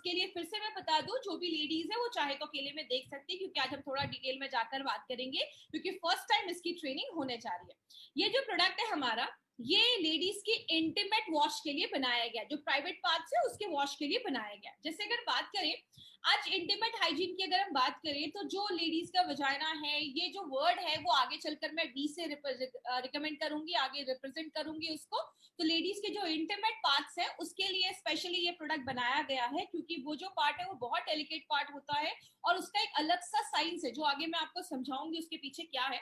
उसके लिए फिर से मैं बता दूं, जो भी लेडीज है वो चाहे तो अकेले में देख सकती है, क्योंकि आज हम थोड़ा डिटेल में जाकर बात करेंगे, क्योंकि फर्स्ट टाइम इसकी ट्रेनिंग होने जा रही है। ये जो प्रोडक्ट है हमारा, ये लेडीज की इंटीमेट वॉश के लिए बनाया गया, जो प्राइवेट पार्ट्स है उसके वॉश के लिए बनाया गया। जैसे अगर बात करें आज इंटीमेट हाइजीन की, अगर हम बात करें तो जो लेडीज का वजाइना है, ये जो वर्ड है वो आगे चलकर मैं वी से रिकमेंड करूंगी, आगे रिप्रेजेंट करूंगी उसको। तो लेडीज के जो इंटीमेट पार्ट्स है उसके लिए स्पेशली ये प्रोडक्ट बनाया गया है, क्योंकि वो जो पार्ट है वो बहुत डेलिकेट पार्ट होता है और उसका एक अलग सा साइंस है जो आगे मैं आपको समझाऊंगी उसके पीछे क्या है।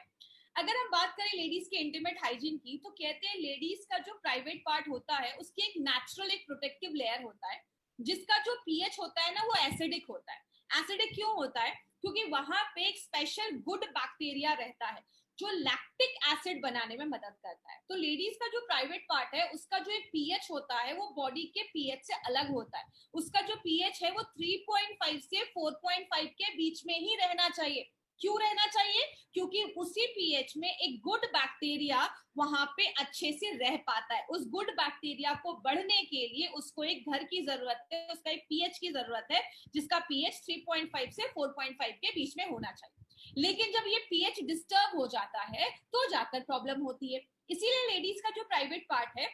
अगर हम बात करें लेडीज के इंटीमेट हाइजीन की, तो कहते हैं लेडीज का जो प्राइवेट पार्ट होता है उसकी एक नेचुरल एक प्रोटेक्टिव लेयर होता है, जिसका जो पीएच होता है ना वो एसिडिक होता है। एसिडिक क्यों होता है? क्योंकि वहां पे एक स्पेशल गुड बैक्टीरिया रहता है जो लैक्टिक एसिड बनाने में मदद करता है। तो लेडीज का जो प्राइवेट पार्ट है उसका जो एक पीएच होता है वो बॉडी के पीएच से अलग होता है। उसका जो पीएच है वो 3.5 से 4.5 के बीच में ही रहना चाहिए। क्यों रहना चाहिए? क्योंकि उसी पीएच में एक गुड बैक्टीरिया वहां पे अच्छे से रह पाता है। उस गुड बैक्टीरिया को बढ़ने के लिए उसको एक घर की जरूरत है, उसका एक पीएच की जरूरत है, जिसका पीएच 3.5 से 4.5 के बीच में होना चाहिए। लेकिन जब ये पीएच डिस्टर्ब हो जाता है तो जाकर प्रॉब्लम होती है। इसीलिए लेडीज का जो प्राइवेट पार्ट है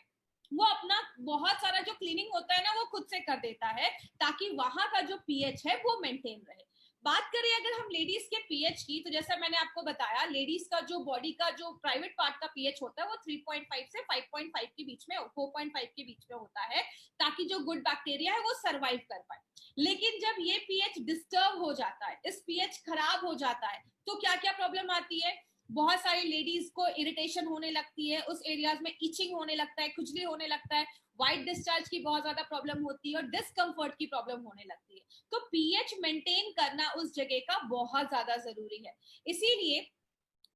वो अपना बहुत सारा जो क्लीनिंग होता है ना वो खुद से कर देता है, ताकि वहां का जो पीएच है वो मेंटेन रहे। बात करें अगर हम लेडीज के पीएच की, तो जैसा मैंने आपको बताया लेडीज का जो बॉडी का जो प्राइवेट पार्ट का पीएच होता है वो 3.5 से 5.5 के बीच में, 4.5 के बीच में होता है, ताकि जो गुड बैक्टीरिया है वो सरवाइव कर पाए। लेकिन जब ये पीएच डिस्टर्ब हो जाता है, इस पीएच खराब हो जाता है, तो क्या क्या प्रॉब्लम आती है? बहुत सारी लेडीज को इरिटेशन होने लगती है, उस एरियाज में इचिंग होने लगता है, खुजली होने लगता है, व्हाइट डिस्चार्ज की बहुत ज्यादा प्रॉब्लम होती है और डिस्कम्फर्ट की प्रॉब्लम होने लगती है। तो पीएच मेंटेन करना उस जगह का बहुत ज्यादा जरूरी है। इसीलिए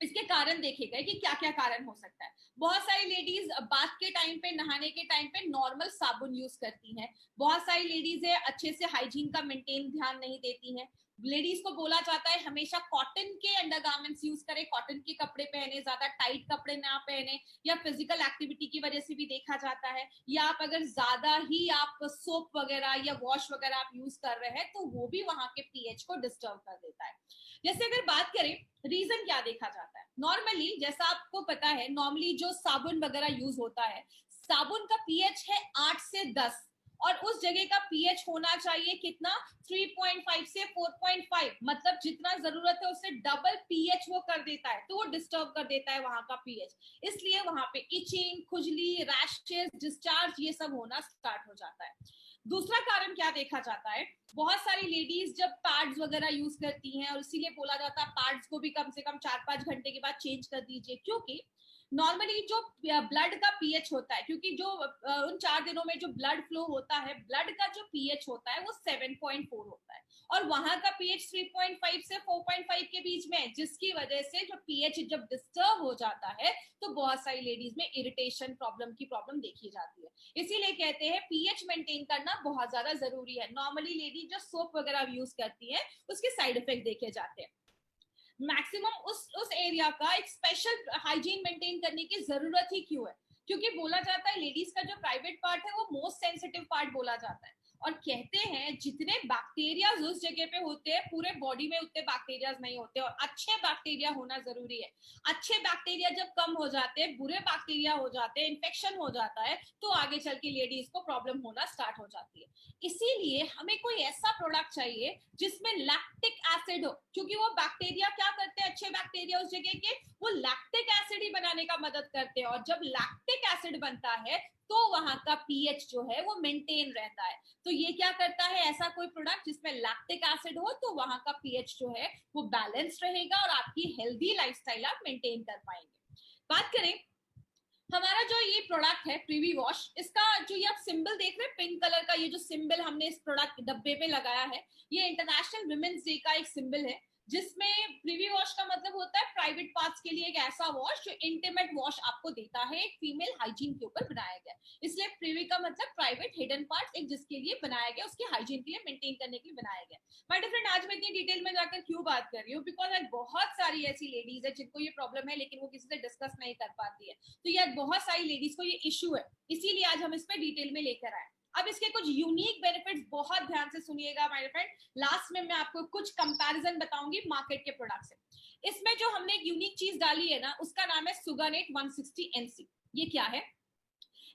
इसके कारण देखे गए कि क्या क्या कारण हो सकता है। बहुत सारी लेडीज बाथ के टाइम पे, नहाने के टाइम पे नॉर्मल साबुन यूज करती हैं। बहुत सारी लेडीज है अच्छे से हाइजीन का मेंटेन ध्यान नहीं देती हैं। लेडीज को बोला जाता है हमेशा कॉटन के अंडरगारमेंट्स यूज करें, कॉटन के कपड़े पहने, ज्यादा टाइट कपड़े ना पहने, या फिजिकल एक्टिविटी की वजह से भी देखा जाता है, या आप अगर ज्यादा ही आप सोप वगैरह या वॉश वगैरह आप यूज कर रहे हैं तो वो भी वहां के पीएच को डिस्टर्ब कर देता है। जैसे अगर बात करें रीजन क्या देखा जाता है, नॉर्मली जैसा आपको पता है नॉर्मली जो साबुन वगैरह यूज होता है, साबुन का पीएच है 8 से 10 और उस जगह का पीएच होना चाहिए कितना? 3.5 से 4.5, मतलब जितना जरूरत है उससे डबल पीएच वो कर देता है, तो वो डिस्टर्ब कर देता है वहां का पीएच। इसलिए वहां पे इचिंग, खुजली, रैशेस, डिस्चार्ज ये सब होना स्टार्ट हो जाता है। दूसरा कारण क्या देखा जाता है, बहुत सारी लेडीज जब पैड्स वगैरह यूज करती हैं, और इसीलिए बोला जाता है पैड्स को भी कम से कम 4-5 घंटे के बाद चेंज कर दीजिए, क्योंकि नॉर्मली जो ब्लड का पीएच होता है, क्योंकि जो उन 4 दिनों में जो ब्लड फ्लो होता है, ब्लड का जो पीएच होता है वो 7.4 होता है और वहां का पीएच 3.5 से 4.5 के बीच में है, जिसकी वजह से जो पीएच जब डिस्टर्ब हो जाता है तो बहुत सारी लेडीज में इरिटेशन प्रॉब्लम देखी जाती है। इसीलिए कहते हैं पीएच मेंटेन करना बहुत ज्यादा जरूरी है। नॉर्मली लेडीज जो सोप वगैरह यूज करती है उसके साइड इफेक्ट देखे जाते हैं। मैक्सिमम उस एरिया का एक स्पेशल हाइजीन मेंटेन करने की जरूरत ही क्यों है? क्योंकि बोला जाता है लेडीज का जो प्राइवेट पार्ट है वो मोस्ट सेंसिटिव पार्ट बोला जाता है, और कहते हैं जितने बैक्टीरियाज उस जगह पे होते हैं पूरे बॉडी में उतने बैक्टीरियाज नहीं होते, और अच्छे बैक्टीरिया होना जरूरी है। अच्छे बैक्टीरिया जब कम हो जाते हैं, बुरे बैक्टीरिया हो जाते हैं, इन्फेक्शन हो जाता है, तो आगे चल के लेडीज को प्रॉब्लम होना स्टार्ट हो जाती है। इसीलिए हमें कोई ऐसा प्रोडक्ट चाहिए जिसमें लैक्टिक एसिड हो, क्योंकि वो बैक्टीरिया क्या करते हैं, अच्छे बैक्टीरिया उस जगह के वो लैक्टिक एसिड ही बनाने का मदद करते हैं, और जब लैक्टिक एसिड बनता है तो वहां का पीएच जो है वो मेंटेन रहता है। तो ये क्या करता है, ऐसा कोई प्रोडक्ट जिसमें लैक्टिक एसिड हो तो वहां का पीएच जो है वो बैलेंस रहेगा और आपकी हेल्दी लाइफस्टाइल आप मेंटेन कर पाएंगे। बात करें हमारा जो ये प्रोडक्ट है प्रीवी वॉश, इसका जो ये आप सिंबल देख रहे हैं पिंक कलर का, ये जो सिंबल हमने इस प्रोडक्ट डब्बे पे लगाया है, ये इंटरनेशनल वुमेन्स डे का एक सिंबल है, जिसमें प्रीवी वॉश का मतलब होता है प्राइवेट पार्ट्स के लिए एक ऐसा वॉश जो इंटीमेट वॉश आपको देता है, एक फीमेल हाइजीन के ऊपर बनाया गया। इसलिए प्रीवी का मतलब प्राइवेट हिडन पार्ट्स, एक जिसके लिए बनाया गया, उसकी हाइजीन के लिए मेंटेन करने के लिए बनाया गया। माय डियर फ्रेंड, आज मैं इतनी डिटेल में जाकर क्यों बात कर रही हूँ, बिकॉज आज बहुत सारी ऐसी लेडीज है जिनको ये प्रॉब्लम है लेकिन वो किसी से डिस्कस नहीं कर पाती है। तो यार बहुत सारी लेडीज को ये इश्यू है, इसीलिए आज हम इस पर डिटेल में लेकर आए। अब इसके कुछ यूनिक बेनिफिट्स बहुत ध्यान से सुनिएगा माय फ्रेंड, लास्ट में मैं आपको कुछ कंपैरिजन बताऊंगी मार्केट के प्रोडक्ट से। इसमें जो हमने एक यूनिक चीज डाली है ना, उसका नाम है सुगानेट 160 NC। ये क्या है?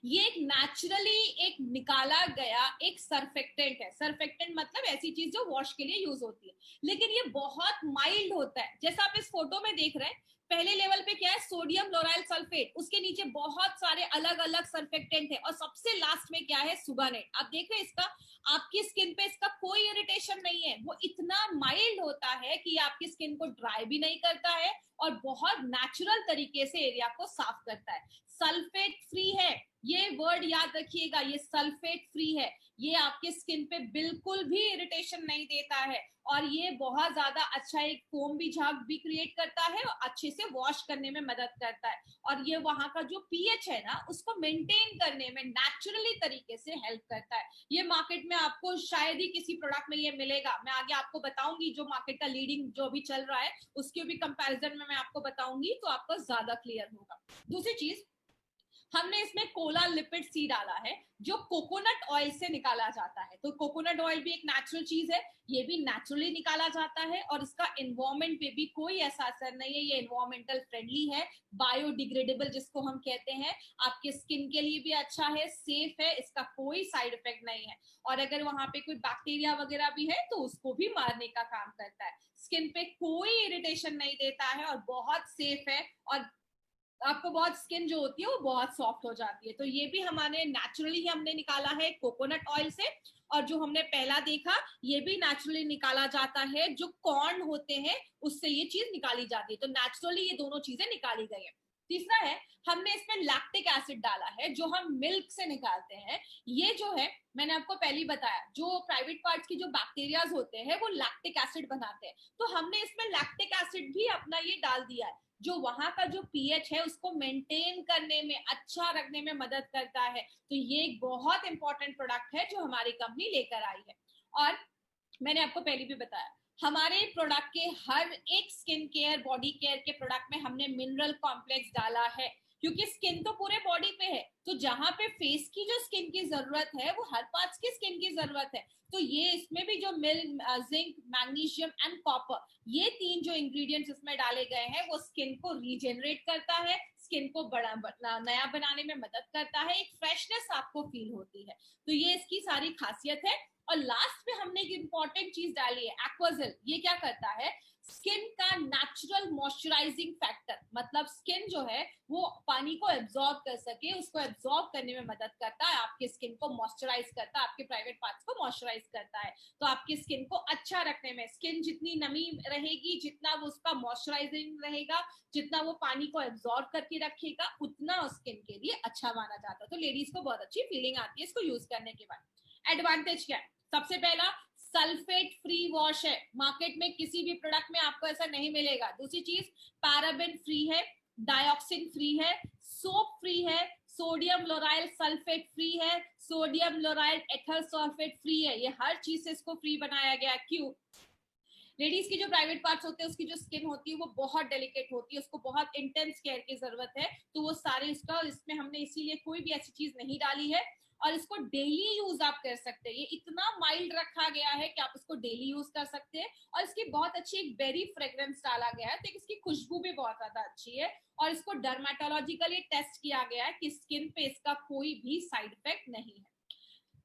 ये एक नेचुरली एक निकाला गया एक सर्फेक्टेंट है। सर्फेक्टेंट मतलब ऐसी चीज जो वॉश के लिए यूज होती है, लेकिन ये बहुत माइल्ड होता है। जैसा आप इस फोटो में देख रहे हैं, पहले लेवल पे क्या है, सोडियम लोराइल सल्फेट, उसके नीचे बहुत सारे अलग अलग सर्फेक्टेंट है, और सबसे लास्ट में क्या है, सुगानेट। आप देख रहे हैं इसका, आपकी स्किन पे इसका कोई इरिटेशन नहीं है। वो इतना माइल्ड होता है कि ये आपकी स्किन को ड्राई भी नहीं करता है और बहुत नेचुरल तरीके से एरिया को साफ करता है। सल्फेट फ्री है, ये वर्ड याद रखिएगा, ये सल्फेट फ्री है। ये आपके स्किन पे बिल्कुल भी इरिटेशन नहीं देता है, और ये बहुत ज्यादा अच्छा एक फोम भी झाग भी क्रिएट करता है और अच्छे से वॉश करने में मदद करता है। और ये वहां का जो पीएच है ना, उसको मेंटेन करने में नेचुरली तरीके से हेल्प करता है। ये मार्केट में आपको शायद ही किसी प्रोडक्ट में ये मिलेगा। मैं आगे आपको बताऊंगी जो मार्केट का लीडिंग जो भी चल रहा है, उसके भी कंपैरिजन में मैं आपको बताऊंगी, तो आपको ज्यादा क्लियर होगा। दूसरी चीज, हमने इसमें कोला लिपिड सी डाला है, जो कोकोनट ऑयल से निकाला जाता है। तो कोकोनट ऑयल भी एक नेचुरल चीज है, ये भी नेचुरली निकाला जाता है, और इसका एनवायरमेंट पे भी कोई ऐसा असर नहीं है। ये एनवायरमेंटल फ्रेंडली है, बायोडिग्रेडेबल जिसको हम कहते हैं, आपके स्किन के लिए भी अच्छा है, सेफ है, इसका कोई साइड इफेक्ट नहीं है। और अगर वहां पे कोई बैक्टीरिया वगैरह भी है तो उसको भी मारने का काम करता है। स्किन पे कोई इरिटेशन नहीं देता है, और बहुत सेफ है, और आपको बहुत स्किन जो होती है वो बहुत सॉफ्ट हो जाती है। तो ये भी हमारे नेचुरली हमने निकाला है कोकोनट ऑयल से। और जो हमने पहला देखा, ये भी नेचुरली निकाला जाता है, जो कॉर्न होते हैं उससे ये चीज निकाली जाती है। तो नेचुरली ये दोनों चीजें निकाली गई है। तीसरा है, हमने इसमें लैक्टिक एसिड डाला है, जो हम मिल्क से निकालते हैं। ये जो है, मैंने आपको पहले ही बताया, जो प्राइवेट पार्ट्स की जो बैक्टीरियाज होते हैं वो लैक्टिक एसिड बनाते हैं। तो हमने इसमें लैक्टिक एसिड भी अपना ये डाल दिया है, जो वहां का जो पीएच है उसको मेंटेन करने में, अच्छा रखने में मदद करता है। तो ये एक बहुत इंपॉर्टेंट प्रोडक्ट है जो हमारी कंपनी लेकर आई है। और मैंने आपको पहले भी बताया, हमारे प्रोडक्ट के हर एक स्किन केयर बॉडी केयर के प्रोडक्ट में हमने मिनरल कॉम्प्लेक्स डाला है, क्योंकि स्किन तो पूरे बॉडी पे है। तो जहां पे फेस की जो स्किन की जरूरत है, वो हर पार्ट्स की स्किन की जरूरत है। तो ये इसमें भी जो जिंक, मैग्नीशियम एंड कॉपर, ये तीन जो इंग्रेडिएंट्स इसमें डाले गए हैं, वो स्किन को रीजेनरेट करता है, स्किन को नया बनाने में मदद करता है, एक फ्रेशनेस आपको फील होती है। तो ये इसकी सारी खासियत है। और लास्ट में हमने एक इंपॉर्टेंट चीज डाली है, एक्वाजेल। ये क्या करता है, स्किन का नेचुरल मॉइस्चराइजिंग फैक्टर, मतलब स्किन जो है वो पानी को एब्जॉर्ब कर सके, उसको एब्जॉर्ब करने में मदद करता है, आपके स्किन को मॉइस्चराइज करता है, आपके प्राइवेट पार्ट्स को मॉइस्चराइज करता है। तो आपकी स्किन को अच्छा रखने में, स्किन जितनी नमी रहेगी, जितना वो उसका मॉइस्चराइजिंग रहेगा, जितना वो पानी को एब्जॉर्ब करके रखेगा, उतना स्किन के लिए अच्छा माना जाता है। तो लेडीज को बहुत अच्छी फीलिंग आती है इसको यूज करने के बाद। एडवांटेज क्या है? सबसे पहला, सल्फेट फ्री वॉश है, मार्केट में किसी भी प्रोडक्ट में आपको ऐसा नहीं मिलेगा। दूसरी चीज, पैराबेन फ्री है, डाइऑक्सिन फ्री है, सोप फ्री है, सोडियम लोराइल सल्फेट फ्री है, सोडियम लोराइल एथल सल्फेट फ्री है। ये हर चीज से इसको फ्री बनाया गया। क्यों? लेडीज की जो प्राइवेट पार्ट्स होते हैं, उसकी जो स्किन होती है वो बहुत डेलिकेट होती है, उसको बहुत इंटेंस केयर की जरूरत है। तो वो सारे इसका, इसमें हमने इसीलिए कोई भी ऐसी चीज नहीं डाली है। और इसको डेली यूज आप कर सकते हैं, ये इतना माइल्ड रखा गया है कि आप इसको डेली यूज कर सकते हैं। और इसकी बहुत अच्छी एक बेरी फ्रेग्रेंस डाला गया है, तो इसकी खुशबू भी बहुत ज्यादा अच्छी है। और इसको डर्मेटोलॉजिकली टेस्ट किया गया है कि स्किन पे इसका कोई भी साइड इफेक्ट नहीं है।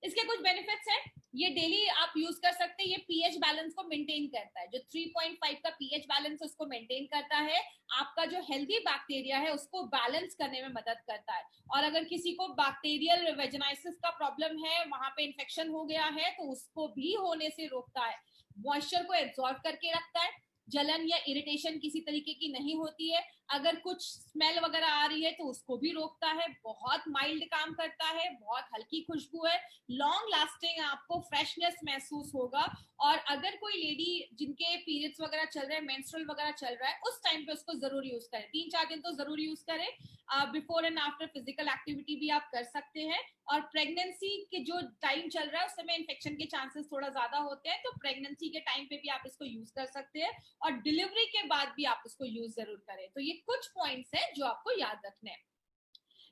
इसके कुछ बेनिफिट्स हैं, ये डेली आप यूज कर सकते हैं। ये पीएच बैलेंस को मेंटेन करता है, जो 3.5 का पीएच बैलेंस है उसको मेंटेन करता है। आपका जो हेल्दी बैक्टीरिया है उसको बैलेंस करने में मदद करता है। और अगर किसी को बैक्टीरियल वेजिनाइसिस का प्रॉब्लम है, वहां पे इन्फेक्शन हो गया है, तो उसको भी होने से रोकता है। मॉइस्चर को एब्जॉर्ब करके रखता है, जलन या इरिटेशन किसी तरीके की नहीं होती है। अगर कुछ स्मेल वगैरह आ रही है तो उसको भी रोकता है, बहुत माइल्ड काम करता है, बहुत हल्की खुशबू है, लॉन्ग लास्टिंग, आपको फ्रेशनेस महसूस होगा। और अगर कोई लेडी जिनके पीरियड्स वगैरह चल रहे हैं, मेंस्ट्रुअल वगैरह चल रहा है, उस टाइम पे उसको जरूर यूज करें, 3-4 दिन तो जरूर यूज करें। Before and after physical activity भी आप कर सकते हैं। और प्रेगनेंसी के जो टाइम चल रहा है उस समय इन्फेक्शन के चांसेस थोड़ा ज्यादा होते हैं, तो प्रेगनेंसी के टाइम पे भी आप इसको यूज कर सकते हैं, और डिलीवरी के बाद भी आप इसको यूज जरूर करें। तो ये कुछ पॉइंट्स हैं जो आपको याद रखने हैं।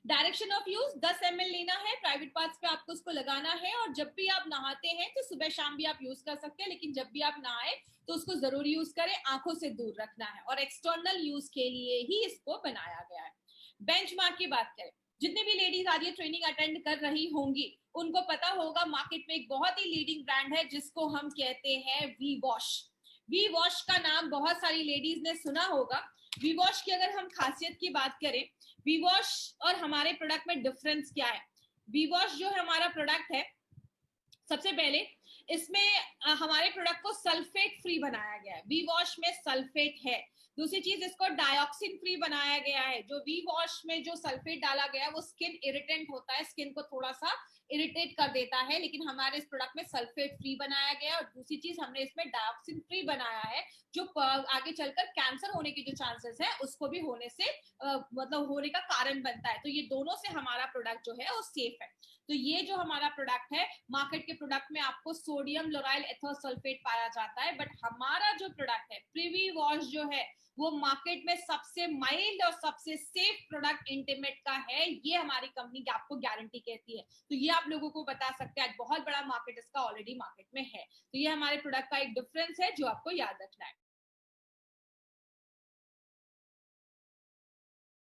डायरेक्शन ऑफ यूज 10 ml लेना है, प्राइवेट पार्ट्स पे आपको उसको लगाना है, और जब भी आप नहाते हैं तो सुबह शाम भी आप यूज कर सकते हैं, लेकिन जब भी आप नहाए तो उसको जरूर यूज करें, आंखों से दूर रखना है, और एक्सटर्नल यूज के लिए ही इसको बनाया गया है। बेंचमार्क की बात करें, जितनी भी लेडीज आज ये ट्रेनिंग अटेंड कर रही होंगी उनको पता होगा मार्केट में एक बहुत ही लीडिंग ब्रांड है जिसको हम कहते हैं वी वॉश। वी वॉश का नाम बहुत सारी लेडीज ने सुना होगा। वी वॉश की अगर हम खासियत की बात करें, वी वॉश और हमारे प्रोडक्ट में डिफरेंस क्या है। वी वॉश जो हमारा प्रोडक्ट है, सबसे पहले इसमें हमारे प्रोडक्ट को सल्फेट फ्री बनाया गया है। वी वॉश में सल्फेट है। दूसरी चीज, इसको डाइऑक्सिन फ्री बनाया गया है। जो वी वॉश में जो सल्फेट डाला गया है वो स्किन इरिटेंट होता है, स्किन को थोड़ा सा इरिटेट कर देता है, लेकिन हमारे इस प्रोडक्ट में सल्फेट फ्री बनाया गया है। और दूसरी चीज, हमने इसमें डाइऑक्सिन फ्री बनाया है, जो आगे चलकर कैंसर होने की जो चांसेस है उसको भी होने से मतलब होने का कारण बनता है। तो ये दोनों से हमारा प्रोडक्ट जो है वो सेफ है। तो ये जो हमारा प्रोडक्ट है, मार्केट के प्रोडक्ट में आपको सोडियम लोराइल एथोसल्फेट पाया जाता है, बट हमारा जो प्रोडक्ट है प्रीवी वॉश जो है वो मार्केट में सबसे माइल्ड और सबसे सेफ प्रोडक्ट इंटीमेट का है। ये हमारी कंपनी आपको गारंटी कहती है। तो ये आप लोगों को बता सकते हैं, आज बहुत बड़ा मार्केट इसका ऑलरेडी मार्केट में है। तो ये हमारे प्रोडक्ट का एक डिफरेंस है जो आपको याद रखना है।